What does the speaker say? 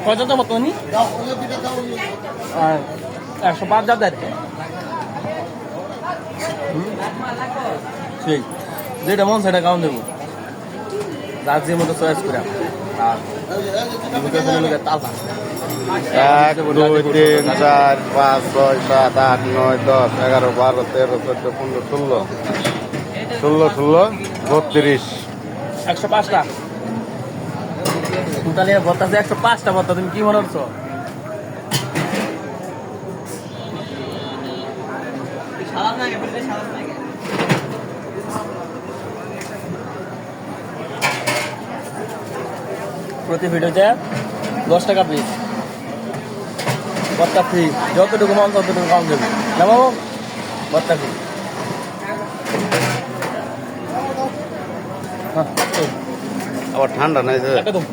কত দাম তুমি 105 যাদের ঠিক যেটা মন সেটা কাউন্ট দেবো যার যে মতো চয়েস করে আর তাজা 1 2 3 4 5 6 7 8 9 10 11 12 13 14 15 16 16 32 105টা তাহলে ভর্তা আছে 105টা ভর্তা তুমি কি মনে করছো প্রতি ভিডিওতে 10 টাকা পিস ভর্তা ফ্রি যতটুকু মন ততটুকু কম দেবে না বাবু ভর্তা ফ্রি আবার ঠান্ডা নাই যে একদম